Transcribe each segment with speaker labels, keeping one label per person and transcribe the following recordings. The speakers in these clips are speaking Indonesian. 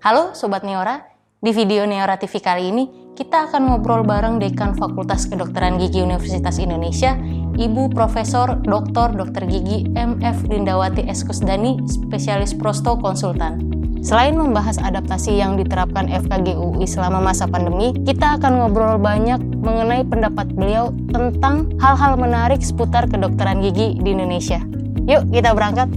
Speaker 1: Halo Sobat Neora, di video Neora TV kali ini kita akan ngobrol bareng Dekan Fakultas Kedokteran Gigi Universitas Indonesia, Ibu Profesor Dr. Gigi M.F. Lindawati Eskusdani, spesialis prosto konsultan. Selain membahas adaptasi yang diterapkan FKG UI selama masa pandemi, kita akan ngobrol banyak mengenai pendapat beliau tentang hal-hal menarik seputar kedokteran gigi di Indonesia. Yuk kita berangkat!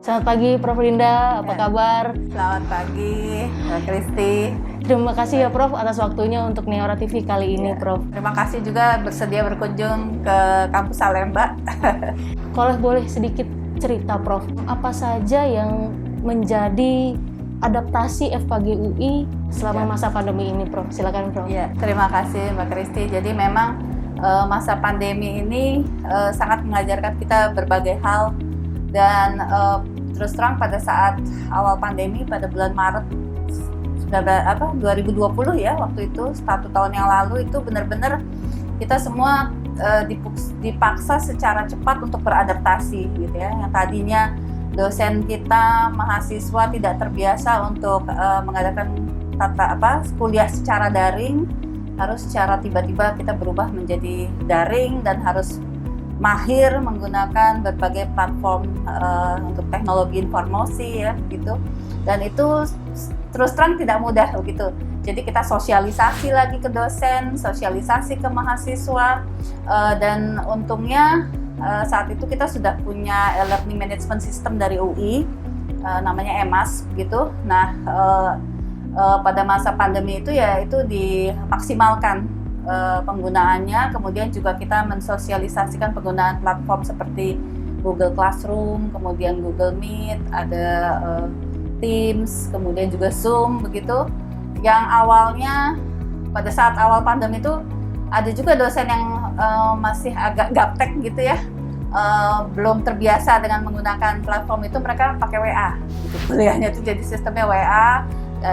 Speaker 1: Selamat pagi Prof. Linda, apa kabar?
Speaker 2: Selamat pagi, Mbak Kristi.
Speaker 1: Terima kasih ya Prof atas waktunya untuk Neora TV kali ini, Prof.
Speaker 2: Terima kasih juga bersedia berkunjung ke kampus Salemba.
Speaker 1: Kalau boleh sedikit cerita Prof, apa saja yang menjadi adaptasi FKG UI selama masa pandemi ini, Prof? Silakan, Prof.
Speaker 2: Ya, terima kasih Mbak Kristi. Jadi memang masa pandemi ini sangat mengajarkan kita berbagai hal dan terus terang pada saat awal pandemi pada bulan Maret 2020 ya, waktu itu 1 tahun yang lalu itu benar-benar kita semua dipaksa secara cepat untuk beradaptasi gitu ya. Yang tadinya dosen kita, mahasiswa tidak terbiasa untuk mengadakan kuliah secara daring, harus secara tiba-tiba kita berubah menjadi daring dan harus mahir menggunakan berbagai platform untuk teknologi informasi ya gitu, dan itu terus terang tidak mudah begitu. Jadi kita sosialisasi lagi ke dosen, sosialisasi ke mahasiswa, dan untungnya saat itu kita sudah punya learning management system dari UI, namanya EMAS gitu. Nah pada masa pandemi itu ya itu dimaksimalkan penggunaannya, kemudian juga kita mensosialisasikan penggunaan platform seperti Google Classroom, kemudian Google Meet, ada Teams, kemudian juga Zoom begitu. Yang awalnya pada saat awal pandemi itu ada juga dosen yang masih agak gaptek gitu ya, belum terbiasa dengan menggunakan platform itu, mereka pakai WA gitu. Kuliahnya itu jadi sistemnya WA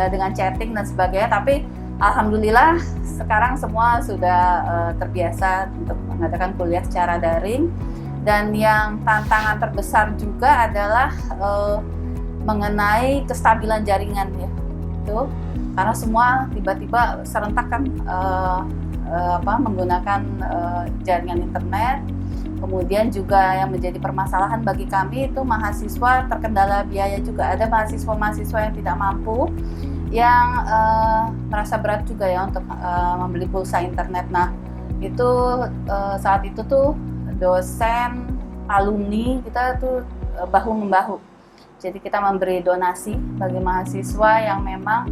Speaker 2: dengan chatting dan sebagainya, tapi alhamdulillah sekarang semua sudah terbiasa untuk mengadakan kuliah secara daring. Dan yang tantangan terbesar juga adalah mengenai kestabilan jaringan ya, itu karena semua tiba-tiba serentak kan menggunakan jaringan internet. Kemudian juga yang menjadi permasalahan bagi kami itu mahasiswa terkendala biaya juga. Ada mahasiswa yang tidak mampu, yang merasa berat juga ya untuk membeli pulsa internet. Nah itu saat itu tuh dosen, alumni kita tuh bahu-membahu. Jadi kita memberi donasi bagi mahasiswa yang memang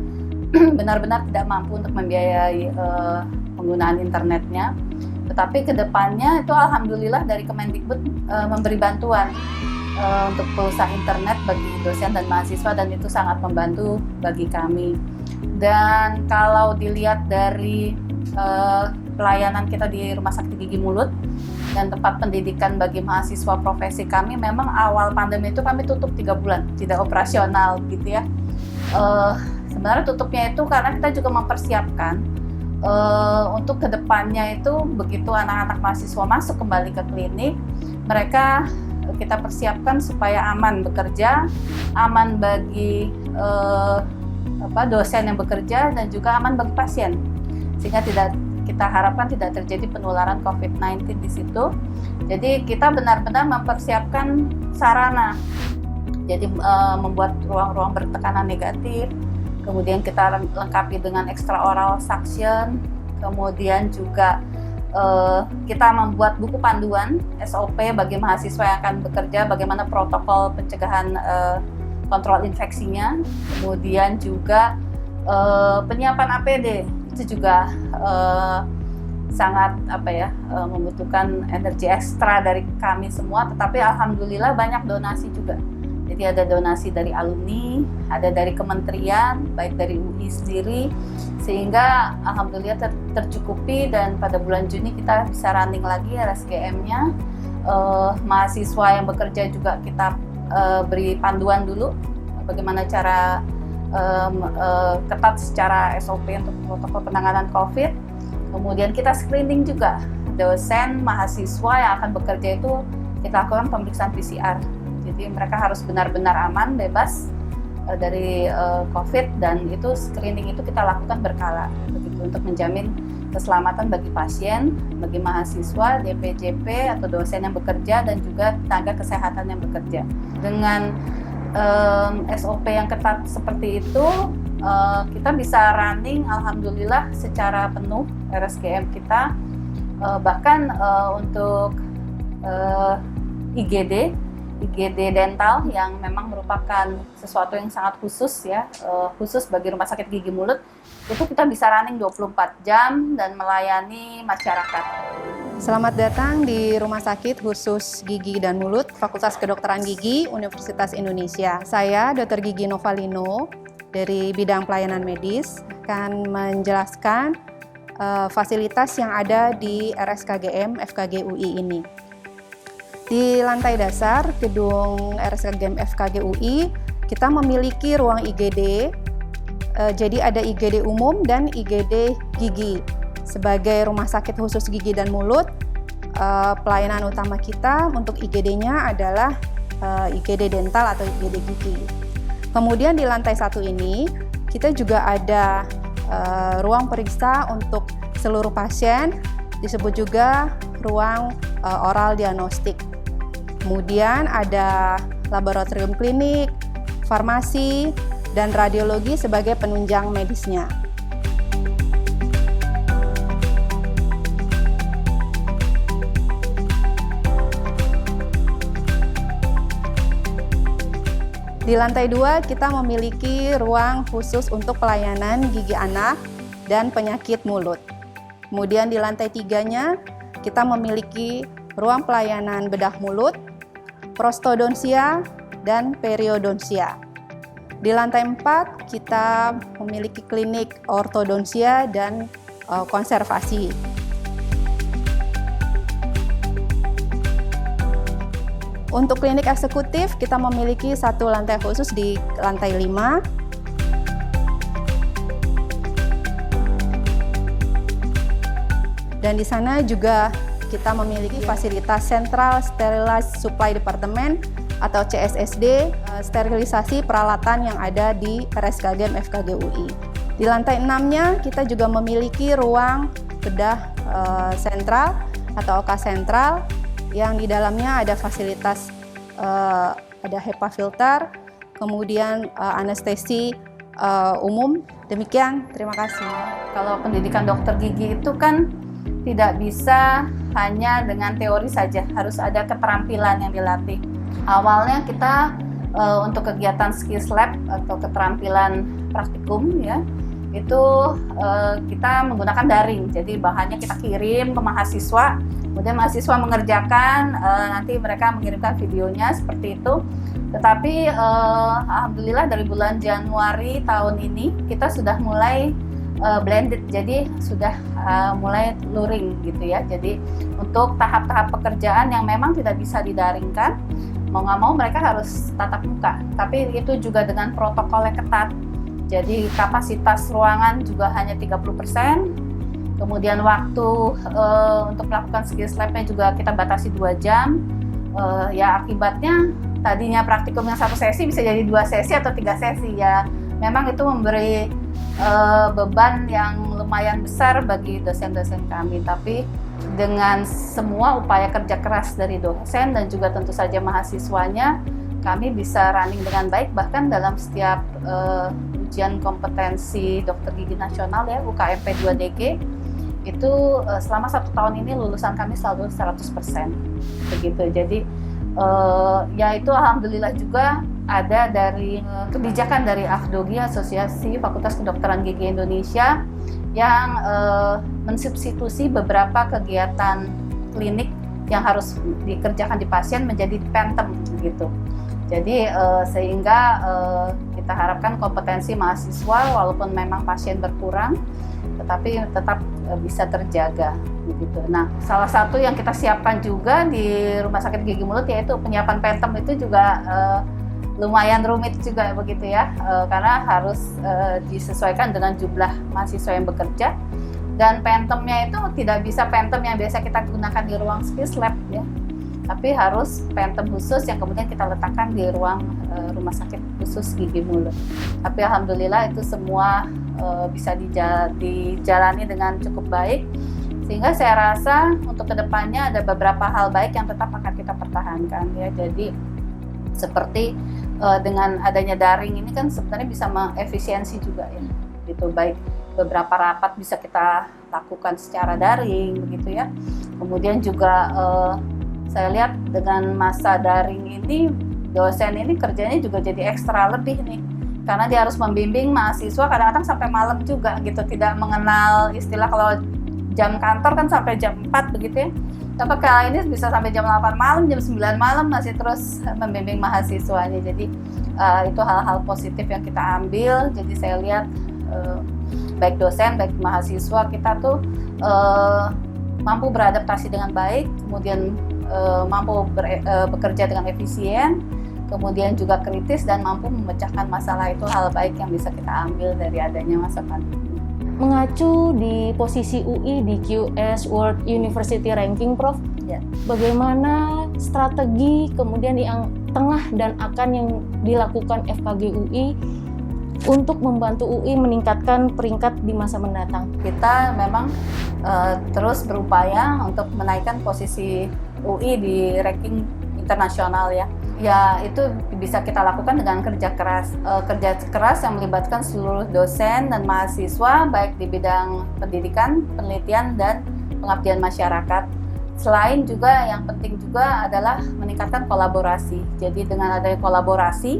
Speaker 2: benar-benar tidak mampu untuk membiayai penggunaan internetnya. Tetapi kedepannya itu alhamdulillah dari Kemendikbud memberi bantuan untuk pulsa internet bagi dosen dan mahasiswa, dan itu sangat membantu bagi kami. Dan kalau dilihat dari pelayanan kita di Rumah Sakit Gigi Mulut dan tempat pendidikan bagi mahasiswa profesi kami, memang awal pandemi itu kami tutup 3 bulan, tidak operasional gitu ya. Sebenarnya tutupnya itu karena kita juga mempersiapkan untuk kedepannya itu begitu anak-anak mahasiswa masuk kembali ke klinik, mereka kita persiapkan supaya aman bekerja, aman bagi dosen yang bekerja, dan juga aman bagi pasien, sehingga kita harapkan tidak terjadi penularan COVID-19 di situ. Jadi kita benar-benar mempersiapkan sarana, jadi membuat ruang-ruang bertekanan negatif, kemudian kita lengkapi dengan extraoral suction, kemudian juga kita membuat buku panduan SOP bagi mahasiswa yang akan bekerja, bagaimana protokol pencegahan kontrol infeksinya. Kemudian juga Penyiapan APD itu juga sangat membutuhkan energi ekstra dari kami semua, tetapi alhamdulillah banyak donasi juga. Jadi ada donasi dari alumni, ada dari kementerian, baik dari UI sendiri, sehingga alhamdulillah tercukupi, dan pada bulan Juni kita bisa running lagi RSGM-nya. Mahasiswa yang bekerja juga kita beri panduan dulu bagaimana cara ketat secara SOP untuk protokol penanganan COVID. Kemudian kita screening juga dosen, mahasiswa yang akan bekerja itu kita lakukan pemeriksaan PCR. Jadi mereka harus benar-benar aman, bebas dari COVID, dan itu screening itu kita lakukan berkala begitu untuk menjamin keselamatan bagi pasien, bagi mahasiswa, DPJP atau dosen yang bekerja, dan juga tenaga kesehatan yang bekerja. Dengan SOP yang ketat seperti itu, kita bisa running alhamdulillah secara penuh RSGM kita. Bahkan untuk IGD dental yang memang merupakan sesuatu yang sangat khusus ya, khusus bagi rumah sakit gigi mulut, itu kita bisa running 24 jam dan melayani masyarakat.
Speaker 3: Selamat datang di Rumah Sakit Khusus Gigi dan Mulut Fakultas Kedokteran Gigi Universitas Indonesia. Saya Dr. Gigi Novalino dari bidang pelayanan medis akan menjelaskan fasilitas yang ada di RSKGM FKG UI ini. Di lantai dasar gedung RSKGM FKG UI, kita memiliki ruang IGD, jadi ada IGD umum dan IGD gigi. Sebagai rumah sakit khusus gigi dan mulut, pelayanan utama kita untuk IGD-nya adalah IGD dental atau IGD gigi. Kemudian di lantai satu ini, kita juga ada ruang periksa untuk seluruh pasien, disebut juga ruang oral diagnostik. Kemudian ada laboratorium klinik, farmasi, dan radiologi sebagai penunjang medisnya. Di lantai 2 kita memiliki ruang khusus untuk pelayanan gigi anak dan penyakit mulut. Kemudian di lantai 3-nya kita memiliki ruang pelayanan bedah mulut, prostodonsia, dan periodonsia. Di lantai 4 kita memiliki klinik ortodonsia dan konservasi. Untuk klinik eksekutif kita memiliki satu lantai khusus di lantai 5. Dan di sana juga kita memiliki fasilitas Central Sterilized Supply Department atau CSSD, sterilisasi peralatan yang ada di RSKGM FKG UI. Di lantai 6-nya kita juga memiliki ruang bedah sentral atau OK sentral yang di dalamnya ada fasilitas ada HEPA filter, kemudian anestesi umum. Demikian, terima kasih.
Speaker 2: Kalau pendidikan dokter gigi itu kan tidak bisa hanya dengan teori saja, harus ada keterampilan yang dilatih. Awalnya kita untuk kegiatan skills lab atau keterampilan praktikum ya, itu kita menggunakan daring. Jadi bahannya kita kirim ke mahasiswa, kemudian mahasiswa mengerjakan, nanti mereka mengirimkan videonya seperti itu. Tetapi alhamdulillah dari bulan Januari tahun ini kita sudah mulai blended, jadi sudah mulai luring gitu ya. Jadi untuk tahap-tahap pekerjaan yang memang tidak bisa didaringkan, mau nggak mau mereka harus tatap muka, tapi itu juga dengan protokol yang ketat. Jadi kapasitas ruangan juga hanya 30%, kemudian waktu untuk melakukan skills lab-nya juga kita batasi 2 jam. Ya akibatnya tadinya praktikum yang 1 sesi bisa jadi 2 sesi atau 3 sesi ya. Memang itu memberi beban yang lumayan besar bagi dosen-dosen kami, tapi dengan semua upaya kerja keras dari dosen dan juga tentu saja mahasiswanya, kami bisa running dengan baik. Bahkan dalam setiap ujian kompetensi dokter gigi nasional ya, UKMP 2DG, itu selama 1 tahun ini lulusan kami selalu 100% begitu. Jadi ya itu alhamdulillah juga ada dari kebijakan dari AFDOGI, Asosiasi Fakultas Kedokteran Gigi Indonesia, yang mensubstitusi beberapa kegiatan klinik yang harus dikerjakan di pasien menjadi Phantom gitu. Jadi sehingga kita harapkan kompetensi mahasiswa walaupun memang pasien berkurang, tetapi tetap bisa terjaga begitu. Nah, salah satu yang kita siapkan juga di Rumah Sakit Gigi Mulut yaitu penyiapan Phantom itu juga lumayan rumit juga begitu ya, karena harus disesuaikan dengan jumlah mahasiswa yang bekerja, dan Phantomnya itu tidak bisa Phantom yang biasa kita gunakan di ruang skills lab ya, tapi harus Phantom khusus yang kemudian kita letakkan di ruang rumah sakit khusus gigi mulut. Tapi alhamdulillah itu semua bisa dijalani dengan cukup baik, sehingga saya rasa untuk kedepannya ada beberapa hal baik yang tetap akan kita pertahankan ya. Jadi seperti dengan adanya daring ini kan sebenarnya bisa mengefisiensi juga ya, gitu. Baik beberapa rapat bisa kita lakukan secara daring begitu ya. Kemudian juga saya lihat dengan masa daring ini dosen ini kerjanya juga jadi ekstra lebih nih, karena dia harus membimbing mahasiswa kadang-kadang sampai malam juga gitu, tidak mengenal istilah kalau jam kantor kan sampai jam 4 begitu ya. Tapi kali ini bisa sampai jam 8 malam, jam 9 malam masih terus membimbing mahasiswanya. Jadi itu hal-hal positif yang kita ambil. Jadi saya lihat baik dosen, baik mahasiswa kita tuh mampu beradaptasi dengan baik, kemudian mampu bekerja dengan efisien, kemudian juga kritis dan mampu memecahkan masalah. Itu hal baik yang bisa kita ambil dari adanya masa pandemi.
Speaker 1: Mengacu di posisi UI di QS World University Ranking, Prof,
Speaker 2: ya,
Speaker 1: bagaimana strategi kemudian yang tengah dan akan yang dilakukan FKG UI untuk membantu UI meningkatkan peringkat di masa mendatang?
Speaker 2: Kita memang terus berupaya untuk menaikkan posisi UI di ranking internasional ya. Ya, itu bisa kita lakukan dengan kerja keras yang melibatkan seluruh dosen dan mahasiswa baik di bidang pendidikan, penelitian, dan pengabdian masyarakat. Selain juga yang penting juga adalah meningkatkan kolaborasi. Jadi dengan adanya kolaborasi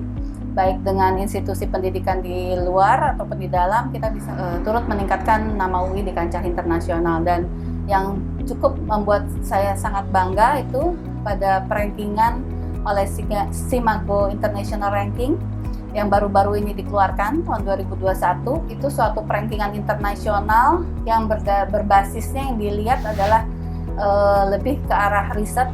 Speaker 2: baik dengan institusi pendidikan di luar ataupun di dalam, kita bisa turut meningkatkan nama UI di kancah internasional. Dan yang cukup membuat saya sangat bangga itu pada perankingan oleh Simago International Ranking yang baru-baru ini dikeluarkan tahun 2021, itu suatu perankingan internasional yang berbasisnya yang dilihat adalah lebih ke arah riset,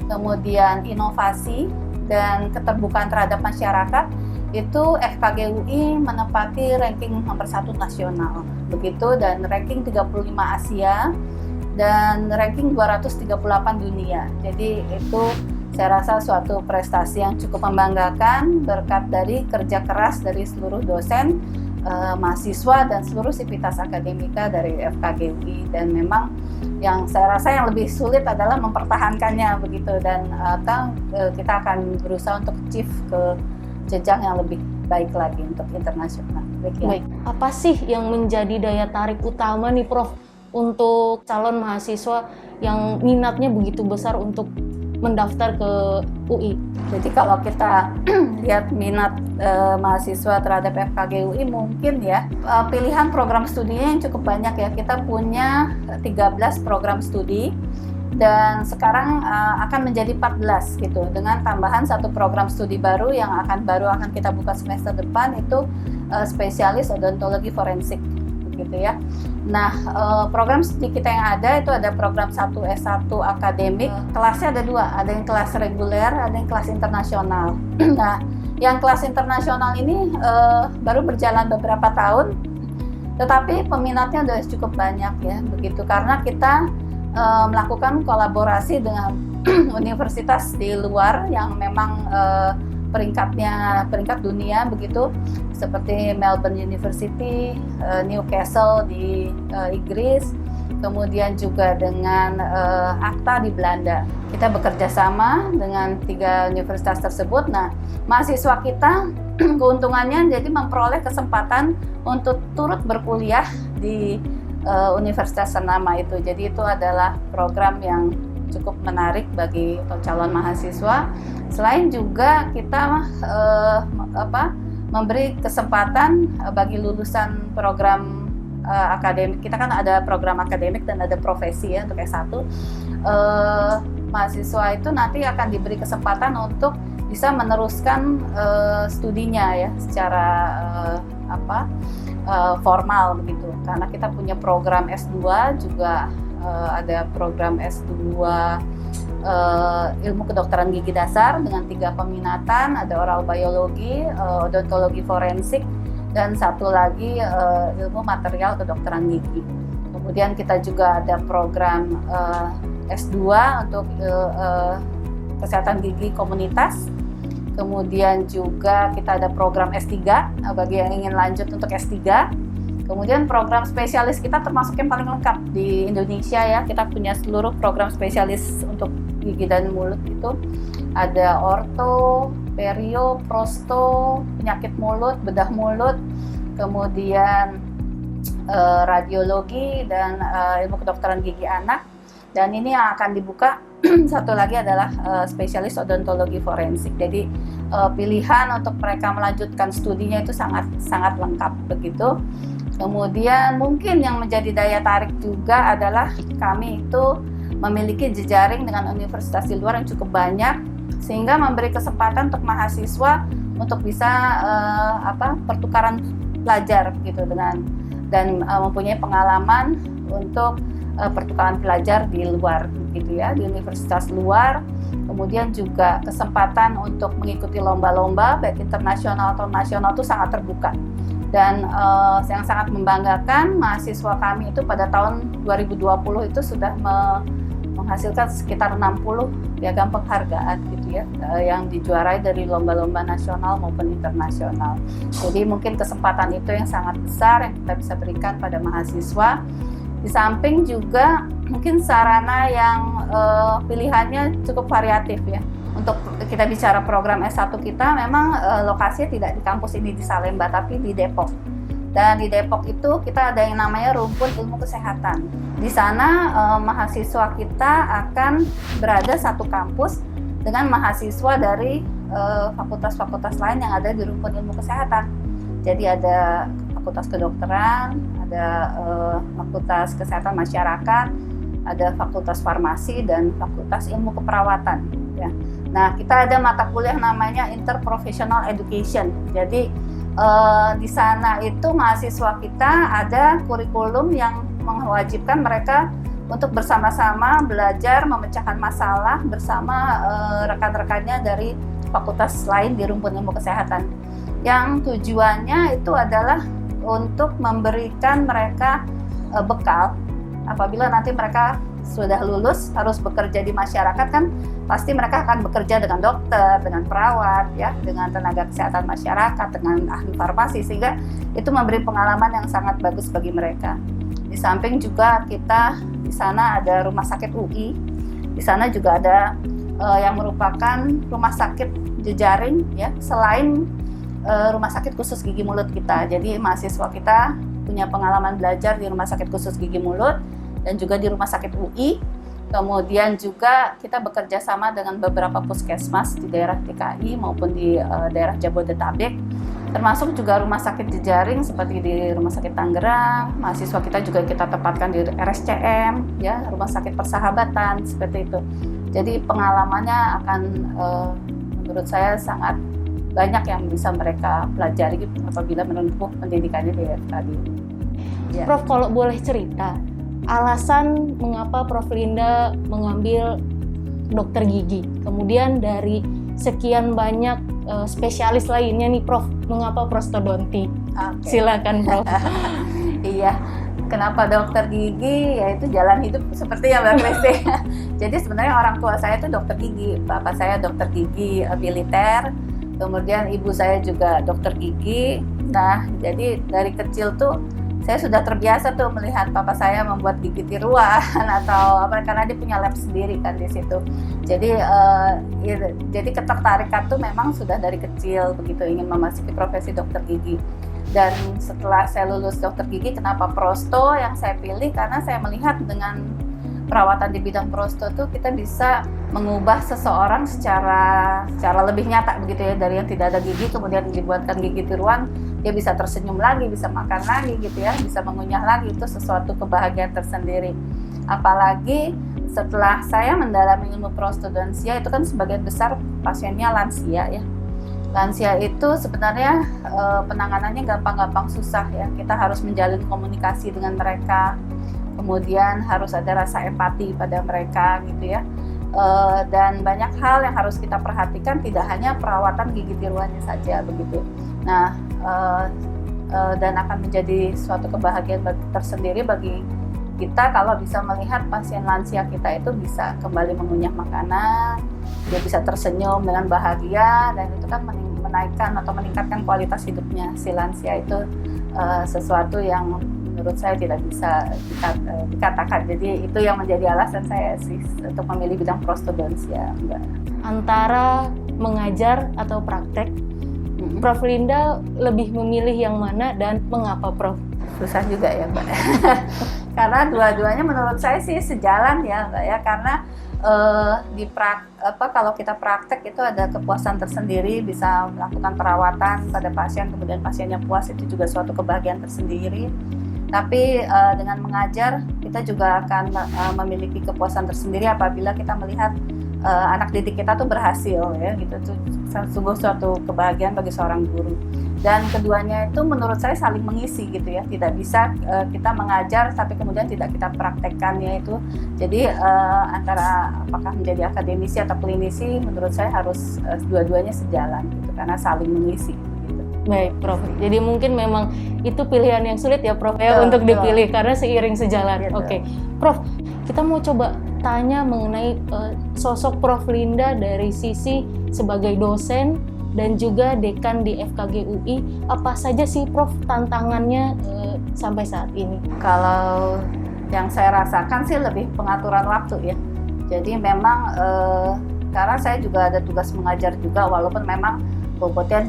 Speaker 2: kemudian inovasi dan keterbukaan terhadap masyarakat. Itu FKG UI menempati ranking nomor 1 nasional begitu, dan ranking 35 Asia dan ranking 238 dunia. Jadi itu saya rasa suatu prestasi yang cukup membanggakan berkat dari kerja keras dari seluruh dosen, mahasiswa, dan seluruh sivitas akademika dari FKG UI. Dan memang yang saya rasa yang lebih sulit adalah mempertahankannya begitu, dan kita akan berusaha untuk achieve ke jenjang yang lebih baik lagi untuk internasional.
Speaker 1: Baik. Apa sih yang menjadi daya tarik utama nih, Prof, untuk calon mahasiswa yang minatnya begitu besar untuk mendaftar ke UI?
Speaker 2: Jadi kalau kita lihat minat mahasiswa terhadap FKG UI, mungkin ya pilihan program studinya yang cukup banyak ya. Kita punya 13 program studi dan sekarang akan menjadi 14 gitu, dengan tambahan satu program studi baru yang baru akan kita buka semester depan, itu spesialis odontologi forensik gitu ya. Nah, program studi kita yang ada itu ada program 1 S1 akademik, kelasnya ada 2, ada yang kelas reguler, ada yang kelas internasional. Nah, yang kelas internasional ini baru berjalan beberapa tahun, tetapi peminatnya sudah cukup banyak ya, begitu, karena kita melakukan kolaborasi dengan universitas di luar yang memang peringkat dunia begitu, seperti Melbourne University, Newcastle di Inggris, kemudian juga dengan ACTA di Belanda. Kita bekerja sama dengan 3 universitas tersebut. Nah, mahasiswa kita keuntungannya jadi memperoleh kesempatan untuk turut berkuliah di universitas ternama itu. Jadi itu adalah program yang cukup menarik bagi calon mahasiswa. Selain juga kita memberi kesempatan bagi lulusan program akademik. Kita kan ada program akademik dan ada profesi ya untuk S1. Mahasiswa itu nanti akan diberi kesempatan untuk bisa meneruskan studinya ya secara formal begitu. Karena kita punya program S2 juga ada program S2 ilmu kedokteran gigi dasar dengan 3 peminatan, ada oral biologi, odontologi forensik, dan satu lagi ilmu material kedokteran gigi. Kemudian kita juga ada program S2 untuk kesehatan gigi komunitas. Kemudian juga kita ada program S3 bagi yang ingin lanjut untuk S3. Kemudian program spesialis kita termasuk yang paling lengkap di Indonesia ya. Kita punya seluruh program spesialis untuk gigi dan mulut itu. Ada orto, perio, prosto, penyakit mulut, bedah mulut, kemudian radiologi dan ilmu kedokteran gigi anak. Dan ini yang akan dibuka satu lagi adalah spesialis odontologi forensik. Jadi pilihan untuk mereka melanjutkan studinya itu sangat lengkap begitu. Kemudian mungkin yang menjadi daya tarik juga adalah kami itu memiliki jejaring dengan universitas di luar yang cukup banyak, sehingga memberi kesempatan untuk mahasiswa untuk bisa pertukaran pelajar gitu dan mempunyai pengalaman untuk pertukaran pelajar di luar gitu ya, di universitas luar. Kemudian juga kesempatan untuk mengikuti lomba-lomba baik internasional atau nasional itu sangat terbuka. Dan yang sangat membanggakan, mahasiswa kami itu pada tahun 2020 itu sudah menghasilkan sekitar 60 piagam penghargaan gitu ya, yang dijuarai dari lomba-lomba nasional maupun internasional. Jadi mungkin kesempatan itu yang sangat besar yang kita bisa berikan pada mahasiswa. Di samping juga mungkin sarana yang pilihannya cukup variatif ya. Untuk kita bicara program S1 kita memang lokasinya tidak di kampus ini di Salemba tapi di Depok. Dan di Depok itu kita ada yang namanya rumpun ilmu kesehatan. Di sana mahasiswa kita akan berada satu kampus dengan mahasiswa dari fakultas-fakultas lain yang ada di rumpun ilmu kesehatan. Jadi ada fakultas kedokteran, ada fakultas kesehatan masyarakat, ada fakultas farmasi dan fakultas ilmu keperawatan ya. Nah, kita ada mata kuliah namanya Interprofessional Education. Jadi di sana itu mahasiswa kita ada kurikulum yang mewajibkan mereka untuk bersama-sama belajar memecahkan masalah bersama rekan-rekannya dari fakultas lain di rumpun ilmu kesehatan. Yang tujuannya itu adalah untuk memberikan mereka bekal apabila nanti mereka sudah lulus harus bekerja di masyarakat, kan pasti mereka akan bekerja dengan dokter, dengan perawat ya, dengan tenaga kesehatan masyarakat, dengan ahli farmasi, sehingga itu memberi pengalaman yang sangat bagus bagi mereka. Di samping juga kita di sana ada rumah sakit UI. Di sana juga ada yang merupakan rumah sakit jejaring ya, selain rumah sakit khusus gigi mulut kita. Jadi mahasiswa kita punya pengalaman belajar di rumah sakit khusus gigi mulut dan juga di rumah sakit UI. Kemudian juga kita bekerja sama dengan beberapa puskesmas di daerah DKI maupun di daerah Jabodetabek. Termasuk juga rumah sakit jejaring seperti di Rumah Sakit Tangerang. Mahasiswa kita juga kita tempatkan di RSCM, ya, Rumah Sakit Persahabatan, seperti itu. Jadi pengalamannya akan menurut saya sangat banyak yang bisa mereka pelajari apabila menempuh pendidikannya di FKD. Ya.
Speaker 1: Prof, kalau boleh cerita, alasan mengapa Prof Linda mengambil dokter gigi, kemudian dari sekian banyak spesialis lainnya nih Prof, mengapa prostodonti? Okay. Silakan Prof.
Speaker 2: Iya, kenapa dokter gigi? Ya itu jalan hidup seperti yang Mbak Kristi. Jadi sebenarnya orang tua saya itu dokter gigi, bapak saya dokter gigi militer, kemudian ibu saya juga dokter gigi. Nah, jadi dari kecil tuh saya sudah terbiasa tuh melihat papa saya membuat gigi tiruan atau apa, karena dia punya lab sendiri kan di situ. Jadi jadi ketertarikan tuh memang sudah dari kecil begitu, ingin memasuki profesi dokter gigi. Dan setelah saya lulus dokter gigi, kenapa prosto yang saya pilih? Karena saya melihat dengan perawatan di bidang prosto tuh kita bisa mengubah seseorang secara lebih nyata begitu ya, dari yang tidak ada gigi kemudian dibuatkan gigi tiruan, dia bisa tersenyum lagi, bisa makan lagi gitu ya, bisa mengunyah lagi, itu sesuatu kebahagiaan tersendiri. Apalagi setelah saya mendalami ilmu prostodontia, itu kan sebagian besar pasiennya lansia ya. Lansia itu sebenarnya penanganannya gampang-gampang susah ya. Kita harus menjalin komunikasi dengan mereka, kemudian harus ada rasa empati pada mereka gitu ya. Dan banyak hal yang harus kita perhatikan, tidak hanya perawatan gigi tiruannya saja begitu. Nah, dan akan menjadi suatu kebahagiaan tersendiri bagi kita kalau bisa melihat pasien lansia kita itu bisa kembali mengunyah makanan, dia bisa tersenyum dengan bahagia, dan itu kan menaikkan atau meningkatkan kualitas hidupnya si lansia itu, sesuatu yang menurut saya tidak bisa dikatakan. Jadi itu yang menjadi alasan saya sih untuk memilih bidang prostodontia, Mbak.
Speaker 1: Antara mengajar atau praktek, Prof. Linda lebih memilih yang mana dan mengapa, Prof?
Speaker 2: Susah juga ya, Mbak. Karena dua-duanya menurut saya sih sejalan ya, Mbak ya. Karena kalau kita praktek itu ada kepuasan tersendiri, bisa melakukan perawatan pada pasien, kemudian pasiennya puas, itu juga suatu kebahagiaan tersendiri. Tapi dengan mengajar kita juga akan memiliki kepuasan tersendiri apabila kita melihat anak didik kita tuh berhasil ya gitu, tuh sungguh suatu kebahagiaan bagi seorang guru. Dan keduanya itu menurut saya saling mengisi gitu ya, tidak bisa kita mengajar tapi kemudian tidak kita praktekkan ya itu. Jadi antara apakah menjadi akademisi atau klinisi, menurut saya harus dua-duanya sejalan gitu, karena saling mengisi gitu.
Speaker 1: Baik, Prof. Jadi mungkin memang itu pilihan yang sulit ya, Prof ya, untuk dipilih karena seiring sejalan. Oke. Prof, kita mau coba tanya mengenai sosok Prof Linda dari sisi sebagai dosen dan juga dekan di FKG UI. Apa saja sih, Prof, tantangannya sampai saat ini?
Speaker 2: Kalau yang saya rasakan sih lebih pengaturan waktu ya. Jadi memang karena saya juga ada tugas mengajar juga, walaupun memang bobotnya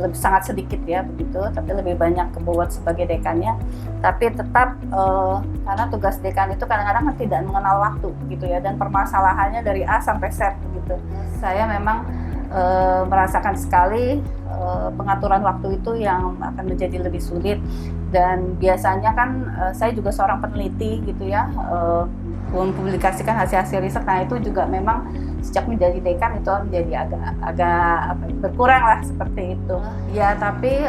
Speaker 2: lebih sangat sedikit ya begitu, tapi lebih banyak kebobot sebagai dekannya. Tapi tetap karena tugas dekan itu kadang-kadang tidak mengenal waktu gitu ya, dan permasalahannya dari A sampai Z begitu. Saya memang merasakan sekali pengaturan waktu itu yang akan menjadi lebih sulit. Dan biasanya kan saya juga seorang peneliti gitu ya, mempublikasikan hasil-hasil riset. Nah itu juga memang sejak menjadi dekan itu menjadi agak berkurang lah seperti itu ya. Tapi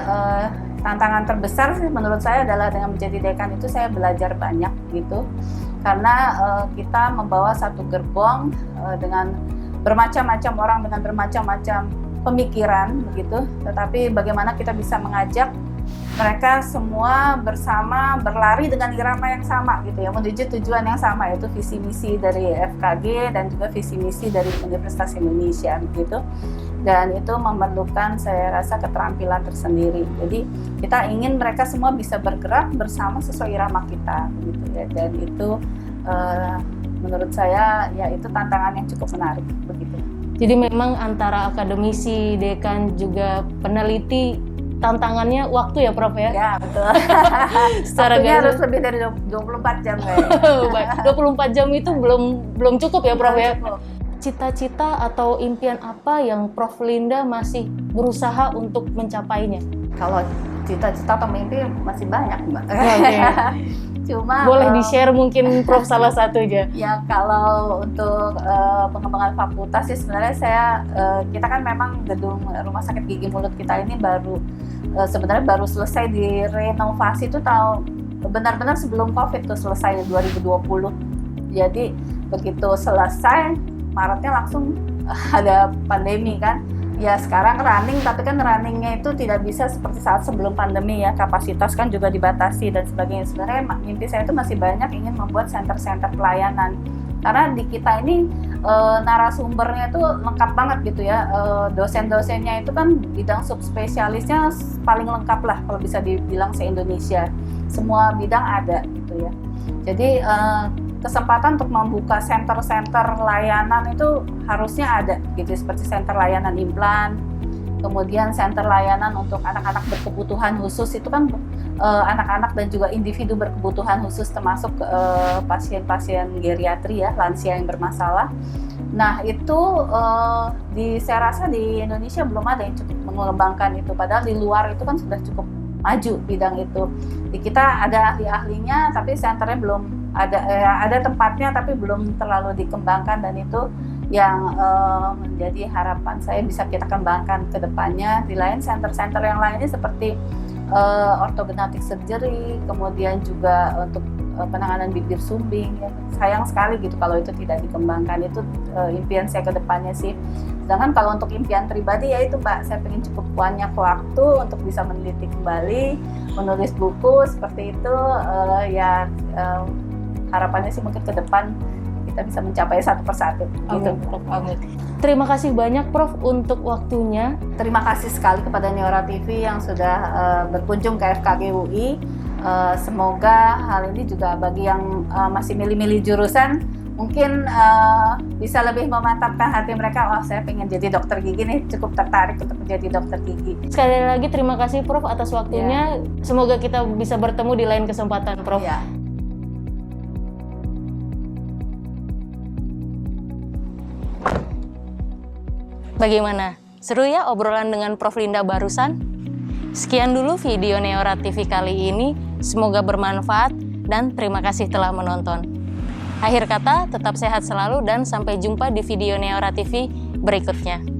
Speaker 2: tantangan terbesar sih menurut saya adalah dengan menjadi dekan itu saya belajar banyak gitu, karena kita membawa satu gerbong dengan bermacam-macam orang dengan bermacam-macam pemikiran begitu, tetapi bagaimana kita bisa mengajak mereka semua bersama berlari dengan irama yang sama gitu ya, menuju tujuan yang sama, yaitu visi misi dari FKG dan juga visi misi dari Universitas Indonesia gitu. Dan itu memerlukan saya rasa keterampilan tersendiri. Jadi kita ingin mereka semua bisa bergerak bersama sesuai irama kita gitu ya, dan itu menurut saya ya itu tantangan yang cukup menarik begitu.
Speaker 1: Jadi memang antara akademisi, dekan juga peneliti, tantangannya waktu ya, Prof ya?
Speaker 2: Ya betul.
Speaker 1: Waktunya
Speaker 2: harus lebih dari 24 jam ya.
Speaker 1: 24 jam itu belum cukup ya, Prof ya?
Speaker 2: Cukup.
Speaker 1: Cita-cita atau impian apa yang Prof Linda masih berusaha untuk mencapainya?
Speaker 2: Kalau cita-cita atau mimpi masih banyak, Mbak.
Speaker 1: Okay.
Speaker 2: Cuma
Speaker 1: boleh di-share mungkin Prof salah satu aja.
Speaker 2: Ya kalau untuk pengembangan fakultas sih sebenarnya kita kan memang gedung Rumah Sakit Gigi Mulut kita ini sebenarnya baru selesai direnovasi itu benar-benar sebelum Covid tuh selesai 2020. Jadi begitu selesai Maretnya langsung ada pandemi kan. Ya sekarang running, tapi kan runningnya itu tidak bisa seperti saat sebelum pandemi ya, kapasitas kan juga dibatasi dan sebagainya. Sebenarnya mimpi saya itu masih banyak ingin membuat center-center pelayanan, karena di kita ini narasumbernya itu lengkap banget gitu ya, dosen-dosennya itu kan bidang subspesialisnya paling lengkap lah kalau bisa dibilang se-Indonesia, semua bidang ada gitu ya. Jadi kesempatan untuk membuka center-center layanan itu harusnya ada gitu, seperti center layanan implan, kemudian center layanan untuk anak-anak berkebutuhan khusus, itu kan anak-anak dan juga individu berkebutuhan khusus termasuk pasien-pasien geriatri ya, lansia yang bermasalah. Nah itu saya rasa di Indonesia belum ada yang cukup mengembangkan itu, padahal di luar itu kan sudah cukup maju bidang itu. Di kita ada ahli-ahlinya tapi senternya belum ada tempatnya tapi belum terlalu dikembangkan, dan itu yang menjadi harapan saya bisa kita kembangkan ke depannya. Di lain center-center yang lainnya seperti orthodontic surgery, kemudian juga untuk penanganan bibir sumbing, ya. Sayang sekali gitu kalau itu tidak dikembangkan. Itu impian saya ke depannya sih. Sedangkan kalau untuk impian pribadi ya itu Mbak, saya pengen cukup banyak waktu untuk bisa meneliti kembali, menulis buku seperti itu. Harapannya sih mungkin ke depan kita bisa mencapai satu persatu. Gitu.
Speaker 1: Amin. Terima kasih banyak Prof untuk waktunya.
Speaker 2: Terima kasih sekali kepada Neora TV yang sudah berkunjung ke FKG UI. Semoga hal ini juga bagi yang masih milih-milih jurusan mungkin bisa lebih memantapkan hati mereka. Oh, saya pengen jadi dokter gigi nih, cukup tertarik untuk menjadi dokter gigi.
Speaker 1: Sekali lagi terima kasih Prof atas waktunya. Semoga kita bisa bertemu di lain kesempatan Prof.
Speaker 2: Ya.
Speaker 1: Bagaimana? Seru ya obrolan dengan Prof Linda barusan? Sekian dulu video Neora TV kali ini. Semoga bermanfaat dan terima kasih telah menonton. Akhir kata, tetap sehat selalu dan sampai jumpa di video Neora TV berikutnya.